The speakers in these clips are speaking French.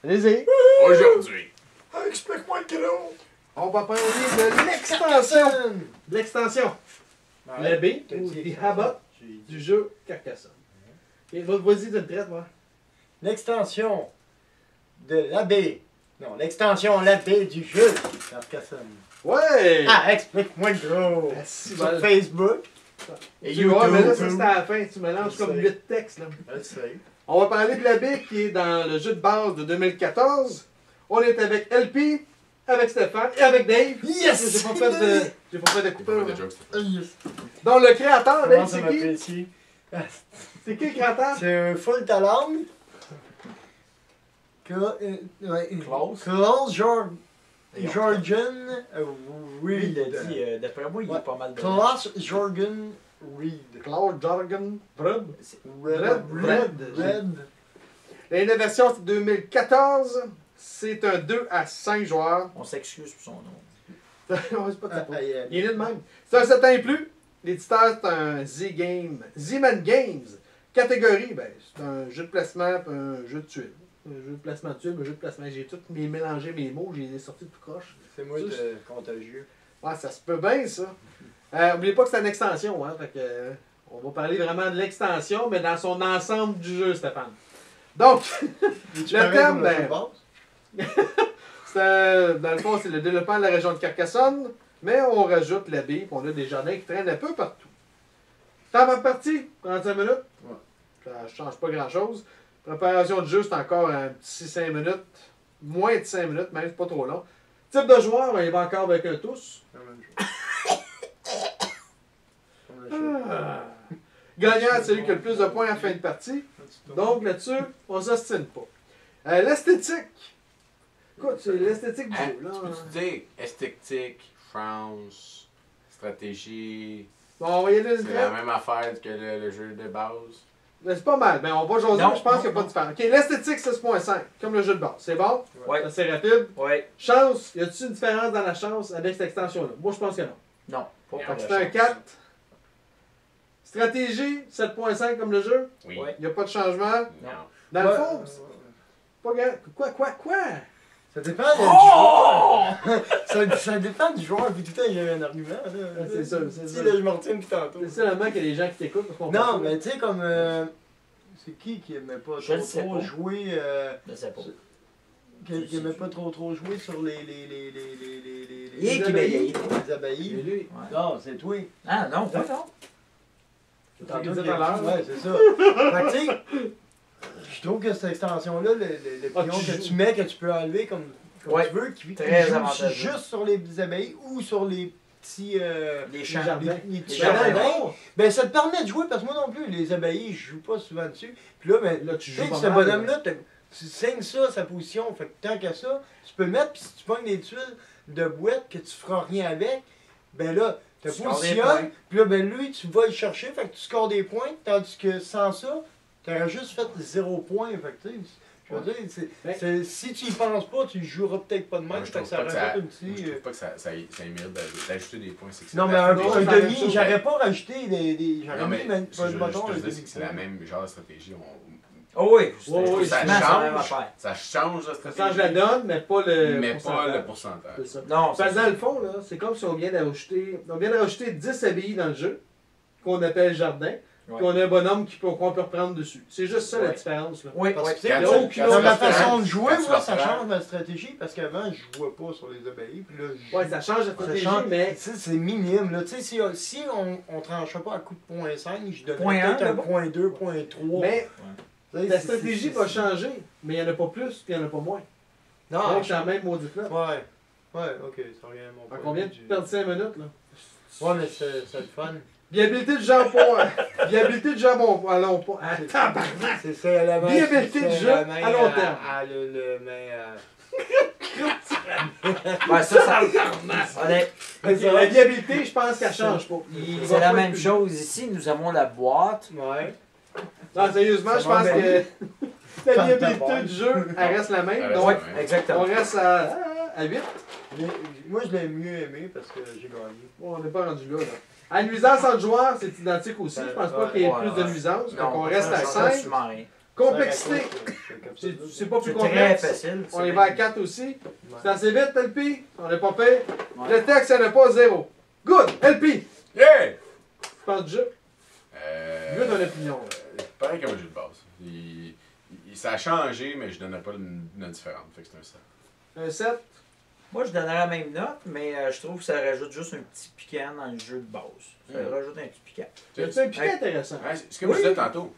Allez-y. Aujourd'hui. Explique-moi le gros. On va parler de l'extension. L'extension. Ouais. Le B, ou The Habit du jeu Carcassonne. Et vas-y d'une traite, moi. L'extension de l'abbé. Non, l'extension l'abbé du jeu Carcassonne. Ouais! Ah, explique-moi le gros. si Sur mal. Facebook. Et Tu vois, mais là, ça YouTube. c'était à la fin. Tu mélanges Je comme sais. 8 textes. Là. Je sais. On va parler de la B qui est dans le jeu de base de 2014. On est avec LP, avec Stéphane et avec Dave. Yes! J'ai pas fait de coupure. Pas de jokes, c'était Yes. Donc le créateur, Comment Dave, ça c'est qui? m'apprécie? C'est qui le créateur? C'est full talent. Klaus Jorgen Lui, il a Reed. dit, d'après moi, il Ouais. est pas mal de. Klaus Jorgen Reed. Claude Jorgen Brub. Red. Red. L'innovation, c'est 2014. C'est un 2 à 5 joueurs. On s'excuse pour son nom. Ouais, c'est pas de sa faute. Aïe, Il est né de même. C'est un 7 ans et plus. L'éditeur, c'est un Z-Game. Z-Man Games. Catégorie, ben, c'est un jeu de placement et un jeu de tuiles. Un jeu de placement de tuiles, un jeu de placement. J'ai tout mélangé mes mots, j'ai les sortis tout croche. C'est moi le contagieux. Ouais, ça se peut bien, ça. N'oubliez pas que c'est une extension, hein. Fait que, on va parler vraiment de l'extension, mais dans son ensemble du jeu, Stéphane. Donc, le thème, ben, dans le fond, c'est le développement de la région de Carcassonne, mais on rajoute la baie, puis on a des jardins qui traînent un peu partout. Temps de partie, 35 minutes. Ouais. Ça ne change pas grand-chose. Préparation de jeu, c'est encore un petit 5 minutes. Moins de 5 minutes, même, c'est pas trop long. Type de joueur, ben, il va encore avec un tous. Ah. Gagnant, c'est celui qui a le plus de points à la fin de partie. Donc là-dessus, on s'ostine pas. L'esthétique. Écoute, c'est l'esthétique du Hein? jeu. Là. Tu peux-tu dire esthétique, France, stratégie, Bon, on va y aller d'une c'est la traite. même affaire que le jeu de base? Ben, c'est pas mal. Ben, on va jaser, Non, mais je pense non, qu'il n'y a pas non. de différence. Ok, l'esthétique 6.5, comme le jeu de base. C'est bon? Ouais. C'est assez rapide. Ouais. Chance, y a-t-il une différence dans la chance avec cette extension-là? Moi, je pense que non. Non, pas Fait pour que C'est la un chance. 4. Stratégie 7.5 comme le jeu. Oui. Ouais. Il n'y a pas de changement. Non. Dans le fond, c'est pas grand. Quoi? Ça dépend du joueur. ça dépend du joueur. Puis tout le temps, il y a un argument. Là. C'est ça, c'est Si, ça. là, je m'en retiens depuis tantôt. C'est seulement qu'il y a des gens qui t'écoutent. Parce qu'on Non, fait ça. mais tu sais, comme. C'est qui aimait pas Je le trop, sais trop pas. jouer. Je sais pas. Qui aimait pas trop jouer sur les Il est qui abeilles. les abeilles. Et lui, Ouais. Non, c'est toi. Ah non, pas non. c'est ce que tu disais tout à l'heure. Ouais, c'est ça. Fait que, tu sais, je trouve que cette extension-là, le Ah, pion tu que joues. tu mets, que tu peux enlever comme Ouais, tu veux, qui très joue avantageux. juste sur les abeilles ou sur les petits. Les Les champs. jardins. les petits Les jardins, jardins. Ben, ça te permet de jouer parce que moi non plus, les abeilles, je joue pas souvent dessus. Puis là, ben, Là, tu tu joues sais, pas ce mal, bonhomme-là, tu saignes ça, sa position. Fait que tant qu'à ça, tu peux le mettre, puis si tu pognes des tuiles de boîte que tu feras rien avec, ben là, tu Tu scores des positionnes, points. puis là, ben lui, tu vas le chercher, fait que tu scores des points, tandis que sans ça, tu aurais juste fait 0 points. Fait que, tu sais, je veux dire, si tu y penses pas, tu joueras peut-être pas de même, Je fait que trouve ça pas que ça, rajoute un moi, petit. je trouve pas que ça mérite d'ajouter des points. C'est que c'est Non, mais la- un, Non, un c'est la même demi, chose. j'aurais pas rajouté des. Non, J'aurais mais mis, même ce que je veux mettons, juste un dire, c'est que c'est la demi-point. même genre de stratégie. Oh oui, Ouais, ouais, ça justement, c'est la même change. affaire. Ça change la Ça stratégie. change la donne, mais pas le mais pas pourcentage. le pourcentage. C'est ça. Non, Parce que c'est dans ça. le fond, là, c'est comme si on vient d'ajouter 10 abbayes dans le jeu, qu'on appelle jardin, Ouais. puis on a un bonhomme qu'on peut reprendre dessus. C'est juste ça la Ouais. différence. Là. Oui, Parce oui. que, tu sais, Quand il y a tu- aucune quand dans tu ma le prends, façon de jouer, quand tu moi, le ça prends, change ma stratégie parce qu'avant, je jouais pas sur les abeilles. Puis là, Ouais, ça change la stratégie, change. mais Tu sais, c'est minime. Là. Tu sais, si on tranchait pas à coup de point 5, je donnerais Point un, peut-être un là-bas. point 2, point 3. mais Tu sais, la stratégie va changer, mais il n'y en a pas plus, puis il n'y en a pas moins. Non, Donc, c'est la même maudite là. ouais. Ouais, ok, ça revient à mon Fait point qu'on vient de de vue. perdre 5 minutes, là. Ouais, mais c'est le fun. Viabilité du jambon. Viabilité du jambon à long point. Ah, tabarnak! C'est la main. Viabilité du c'est jeu la main à long terme. le main. Ouais, ça. Honnête, Ok, la viabilité, je pense qu'elle change pas. Il c'est va la pas même être- chose ici. Nous avons la boîte. Ouais. Non, sérieusement, Ça je va pense bien. que la Comme viabilité d'abord. du jeu, elle reste la même. Elle Donc, reste la même. on Exactement. reste à 8. Moi, je l'ai mieux aimé parce que j'ai gagné. Bon, on n'est pas rendu là. À nuisance entre joueurs, c'est identique aussi. Je pense pas qu'il y ait Ouais, plus de ouais. nuisance. Non, Donc, on reste à ça, 5. absolument rien. Complexité, c'est pas plus C'est très complexe. facile. On y va à 4 aussi. C'est assez vite, LP. On est pas pire. Le texte, il n'y en a pas 0. Good! LP! Yeah! Tu penses du jeu? Mieux ton opinion. Pareil comme un jeu de base. Ça a changé, mais je donnerais pas une note différente. Fait que c'est un 7. Un 7. Moi, je donnerais la même note, mais je trouve que ça rajoute juste un petit piquant dans le jeu de base. Ça rajoute un petit piquant. C'est un piquet intéressant. Ouais, c'est comme je disais tantôt.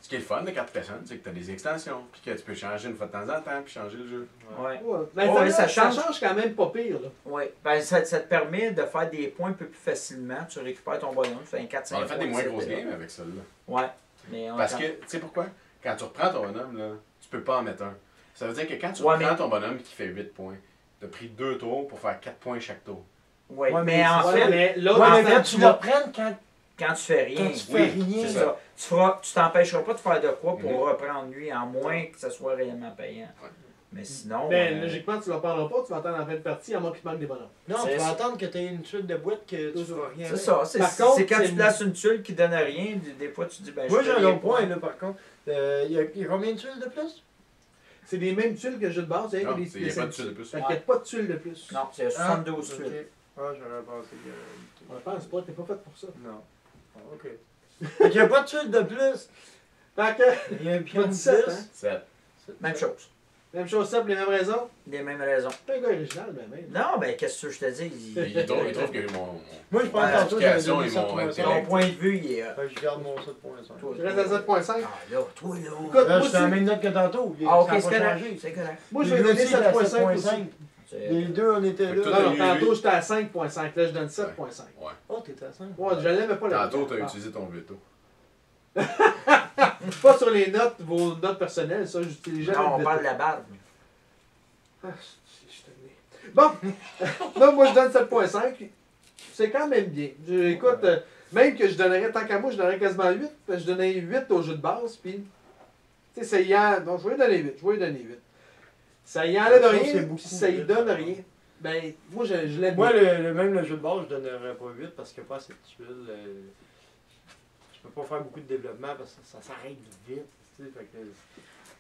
Ce qui est le fun de carte personne, c'est que tu as des extensions, puis que tu peux changer une fois de temps en temps, puis changer le jeu. Ouais. Ouais. Ben, Ouais, ça ça change quand même pas pire. Là. Ouais. Ben, ça te permet de faire des points un peu plus facilement. Tu récupères ton bonhomme, tu fais un 4-5 On a fait des moins points, grosses etc. games avec ça, là. Ouais. Mais Parce que, tu sais pourquoi? Quand tu reprends ton bonhomme, là, tu peux pas en mettre un. Ça veut dire que quand tu reprends ton bonhomme qui fait 8 points, tu as pris 2 tours pour faire 4 points chaque tour. Ouais, Ouais, mais en Ouais, fait, mais l'autre, Ouais, en mais fait, quand tu le reprennes, quand tu fais rien, quand tu fais Oui, rien, c'est là, ça. tu t'empêcheras pas de faire de quoi pour reprendre lui, à moins que ça soit réellement payant. Ouais. Mais sinon. ben, logiquement, tu ne le prendras pas, tu vas attendre en fin de partie, à moins qu'il te manque des bonhommes. non, C'est tu vas ça. attendre que tu aies une tuile de boîte que tu feras rien C'est avec. ça. C'est Par contre, c'est quand c'est- tu places une tuile qui donne rien, des fois tu dis ben Moi, je j'ai fais un les autre point, là, par contre. Il y a combien de tuiles de plus? C'est les mêmes tuiles que le jeu de base. Non, des il n'y a pas de tuile de plus. Fait qu'il n'y a pas de tuiles de plus. Non, c'est 72 tuiles. Ok. Ah, j'aurais pensé que. Je pense pas, t'es pas fait pour ça. Non. Ah, ok. Fait qu'il n'y a pas de tuiles de plus. Fait que, Il y a un pion pas de 17, 10. hein? 7. Même chose. Même chose ça pour les mêmes raisons. Les mêmes raisons. C'est un gars original, ben même. Non, ben qu'est-ce que je te dis? Il trouve que mon Moi, je pense Ouais, que tantôt, j'avais l'application donné et mon 7.5. Ton point de vue, il est. Fait que je garde mon 7.5. Toi, Tu restes à 7.5. Ah là, toi là. Écoute, Là, moi je suis à la aussi, même note que tantôt. Ah, ok, Ça a c'est pas correct. changé. C'est correct. moi je Les vais deux donner aussi, la 7.5 aussi. C'est- Les deux, on était Fait là. que Non, non, eu tantôt huit. j'étais à 5.5, là je donne 7.5. Oh, t'étais à 5. Ouais, je l'aimais pas la Tantôt, tu as utilisé ton veto. Pas sur les notes, vos notes personnelles, ça j'utilise jamais. Non, on le parle de veto. la barbe. Ah, je suis tanné. Bon, non, moi je donne 7.5. C'est quand même bien. Écoute, même que je donnerais, tant qu'à moi, je donnerais quasiment 8. Parce que je donnais 8 au jeu de base. Puis, tu sais, ça y en... Donc, je vais lui donner 8. Je vais lui donner 8. Ça y enlève Ça, rien, c'est beaucoup, puis ça y 8, donne par rien. Ben, moi, je l'aime Moi, bien. même le jeu de base, je donnerais pas 8 parce qu'il n'y a pas assez de tuiles. Je peux pas faire beaucoup de développement parce que ça s'arrête vite. Tu sais, fait que,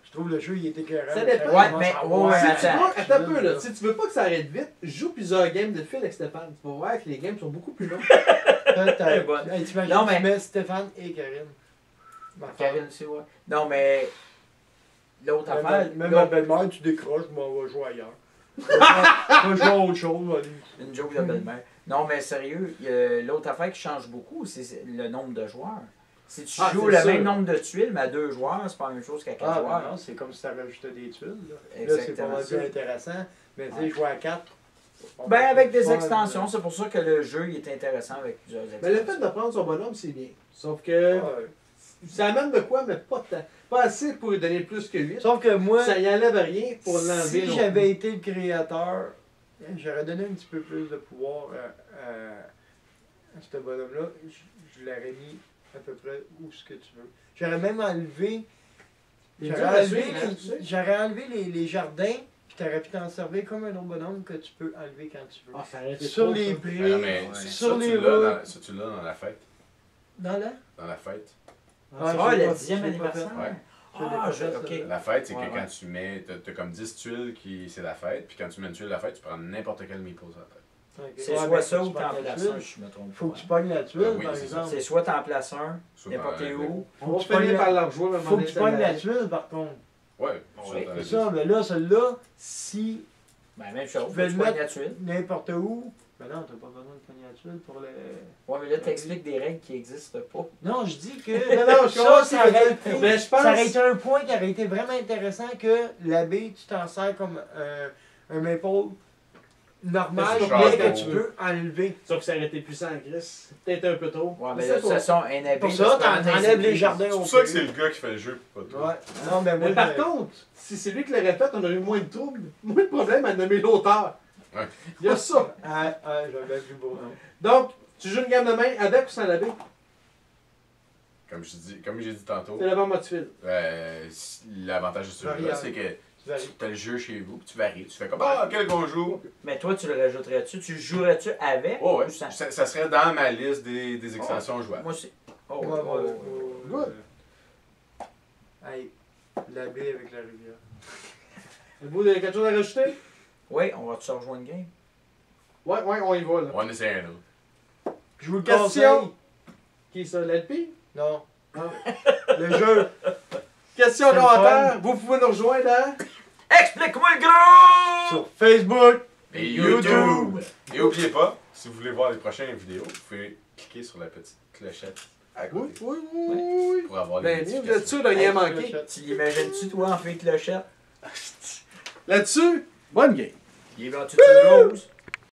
je trouve le jeu, il est écœurant. Ça dépend. Ouais, mais- ouais, Si tu attends. veux, attends un peu, là. Si tu veux pas que ça arrête vite, joue plusieurs games de fil avec Stéphane. Tu vas voir que les games sont beaucoup plus longs. Peut-être. bonne. Hey, t'imagines, Non, mais- tu mets Stéphane et Karine. Ma femme. Karine aussi, ouais. Non, mais. L'autre Même, affaire. même ma l'autre- belle-mère, tu décroches, moi, on va jouer ailleurs. On va jouer à autre chose. Allez. Une joke de belle-mère. Non, mais sérieux, l'autre affaire qui change beaucoup, c'est le nombre de joueurs. Si tu Ah, joues c'est le même sûr. nombre de tuiles, mais à 2 joueurs, c'est pas la même chose qu'à 4 Ah, joueurs. ben non, c'est comme si tu rajoutais des tuiles. Là, c'est Exactement pas mal ça. plus intéressant. Mais tu sais, jouer à 4. Ben, avec des Fun, extensions, c'est pour ça que le jeu il est intéressant avec plusieurs Mais le extensions. fait de prendre son bonhomme, c'est bien. Sauf que Ouais. ça amène de quoi, mais pas tant. Pas assez pour lui donner plus que 8. Sauf que moi, Ça y enlève rien pour l'enlever. si non j'avais plus. été le créateur, j'aurais donné un petit peu plus de pouvoir à ce bonhomme-là. Je l'aurais mis à peu près où ce que tu veux. J'aurais même enlevé. Il est J'aurais dur à enlevé, suivre, hein, tu sais. j'aurais enlevé les jardins, puis t'aurais pu t'en servir comme un autre bonhomme que tu peux enlever quand tu veux. Ah, ça arrête Sur trop, les ça. prix, Mais non, mais sur ça, les tu l'as routes. dans, ça, tu l'as dans la fête. Dans la. Dans la fête. Ah, Ah, c'est le pas- 10e je l'ai pas anniversaire. fait. Ouais. Ah, Je l'ai pas fait, ok. La fête, c'est que Ouais, quand ouais. tu mets, t'as comme 10 tuiles qui c'est la fête, puis quand tu mets une tuile de la fête, tu prends n'importe quel meeple sur la fête. Ok. C'est Ouais, soit mais ça faut ou que tu t'en pognes la places tuile. un, je me trompe Faut pas. que tu pognes la tuile, Ah oui, par c'est ça. exemple. C'est soit t'en places un, Soit n'importe dans la- où. On va tu pognes finir la- par leur jouer, mais Faut que tu pognes la tuile, par contre. Ouais, Oui, dans la C'est liste. ça, mais là, celle-là, si Ben, même chose. Tu peux Tu le pognes mettre- la tuile. n'importe où, ben non, t'as pas besoin de pogner la tuile pour le. Ouais, mais là, t'expliques des règles qui n'existent pas. Non, je dis que. Non, non, je comprends ça, ce que ça tu veux aurait dire. été, Mais je pense- ça aurait été un point qui aurait été vraiment intéressant que l'abbé, tu t'en sers comme un maple normal, Mais c'est mais pas que tu bon. peux enlever. Sauf que ça aurait été puissant, Chris. Peut-être un peu trop. Ouais, mais C'est là, de toute pas- façon, un abbé. Pour là, ça, c'est pas un t'enlèves les insécurité. jardins C'est au pour ça que pire. c'est le gars qui fait le jeu, pas toi. Ouais. Non, mais moi, Mais par contre, si c'est lui qui l'aurait fait, on aurait eu moins de troubles, moins de problèmes à nommer l'auteur. Ouais. Il y a ça. j'avais plus beau nom. Donc, tu joues une gamme de main avec ou sans l'abbé? Comme j'ai dit tantôt, C'est la bombe à tuile. l'avantage de ce jeu-là, Variable. c'est que Tu varies. tu as le jeu chez vous, puis tu varies. Tu fais comme, ah, quel qu'on joue. Mais toi, tu le rajouterais-tu? Tu jouerais-tu avec Oh, ouais. ou sans? Ça serait dans ma liste des extensions jouables. Moi, c'est. Oh, Ouais, ouais, ouais, ouais. Good. Hey, La baie avec la rivière. Avez-vous quelque chose à rajouter? Oui, on va se rejoindre une game. Ouais, on y va là. On essaie un autre. Je vous le Question. conseille. Qui est ça, l'LP? Non. Ah. Le jeu. Question C'est le commentaire. Vous pouvez nous rejoindre à... Explique-moi le gros! Sur Facebook. Et YouTube! Et n'oubliez pas, si vous voulez voir les prochaines vidéos, vous pouvez cliquer sur la petite clochette à Oui, côté oui, oui. pour avoir les Ben, bien, vous êtes notifications. sûr de rien manquer. Tu l'imagines-tu, toi, en fait clochette? Là-dessus, bonne game. Il est vendu de rose.